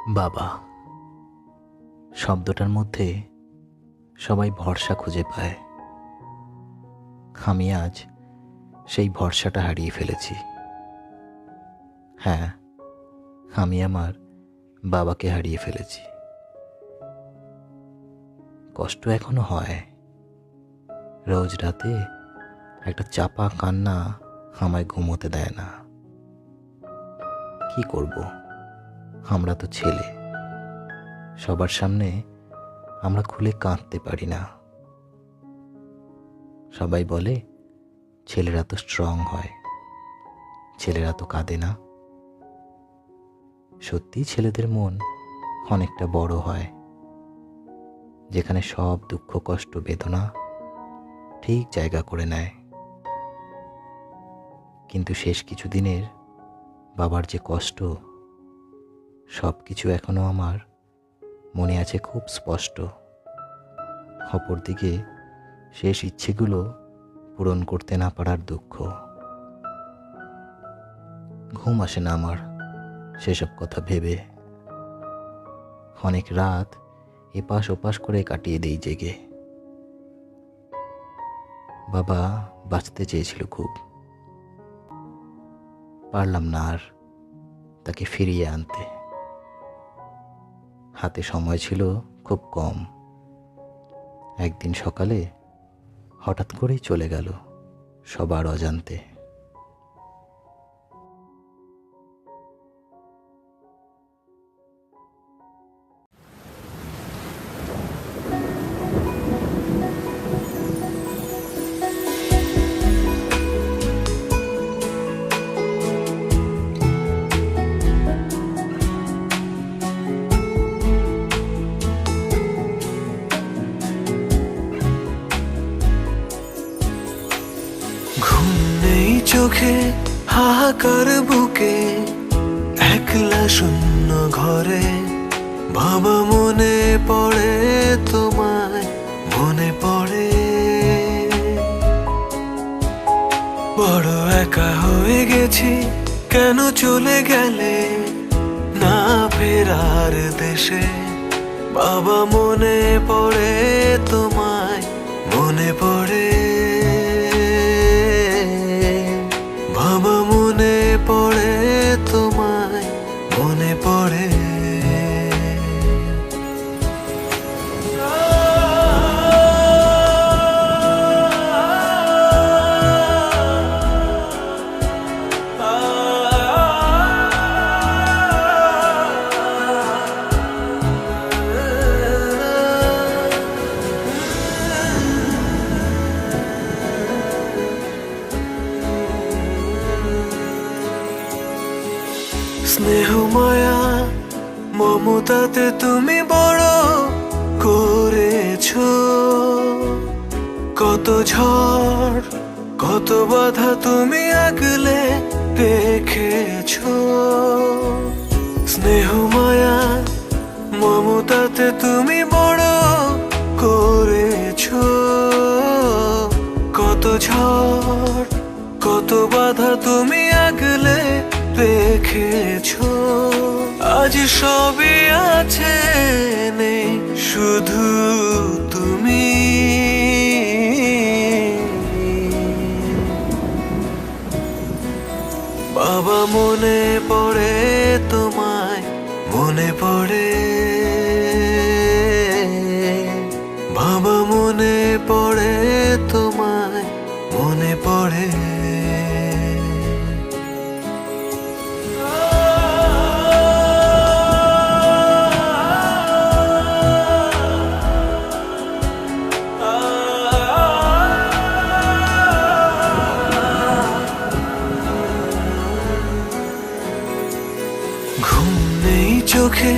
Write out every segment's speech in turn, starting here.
বাবা শব্দটার মধ্যে সবাই ভরসা খুঁজে পায়। আমি আজ সেই ভরসাটা হারিয়ে ফেলেছি। হ্যাঁ, আমি আমার বাবাকে হারিয়ে ফেলেছি। কষ্ট এখনো হয়। রোজ রাতে একটা চাপা কান্না আমায় ঘুমোতে দেয় না। কি করব, আমরা তো ছেলে, সবার সামনে আমরা খুলে কাঁদতে পারি না। সবাই বলে ছেলেরা তো স্ট্রং হয়, ছেলেরা তো কাঁদে না। সত্যি ছেলেদের মন অনেকটা বড় হয়, যেখানে সব দুঃখ কষ্ট বেদনা ঠিক জায়গা করে নেয়। কিন্তু শেষ কিছুদিনের বাবার যে কষ্ট, সব কিছু এখনো আমার মনে আছে খুব স্পষ্ট। অপরদিকে শেষ ইচ্ছেগুলো পূরণ করতে না পারার দুঃখ। ঘুম আসে না আমার সেসব কথা ভেবে। অনেক রাত এপাশ ওপাশ করে কাটিয়ে দেই জেগে। বাবা বাঁচতে চেয়েছিল খুব, পারলাম না আর তাকে ফিরিয়ে আনতে। হাতে সময় ছিল খুব কম। একদিন সকালে হঠাৎ করেই চলে গেল সবার অজান্তে। ঘুম নেই চোখে, হাহাকার বুকে, একলা শূন্য ঘরে। বাবা মনে পড়ে তোমায়, মনে পড়ে। বড় একা হয়ে গেছি, কেন চলে গেলে না ফেরার দেশে। বাবা মনে পড়ে তোমায়, মনে পড়ে। বাবা মনে পড়ে তোমায়, মনে পড়ে। স্নেহ মায়া মমতাতে তুমি বড় করেছো। কত ঝড় কত বাধা তুমি আগলে রেখেছো। স্নেহ মায়া মমতাতে তুমি বড় করেছো। কত ঝড় কত বাধা তুমি আগলে রেখেছো। আজ সবই আছে, নেই শুধু তুমি। বাবা মনে পড়ে তোমায়, মনে পড়ে। বাবা মনে পড়ে তোমায়, মনে পড়ে। ঘুম নেই চোখে,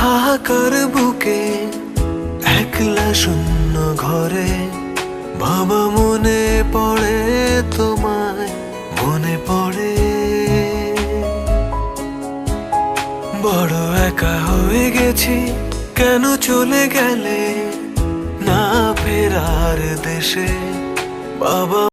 হাহাকার বুকে, একলা শূন্য ঘরে। বাবা মনে পড়ে তোমায়, মনে পড়ে। বড় একা হয়ে গেছি, কেন চলে গেলে না ফেরার দেশে। বাবা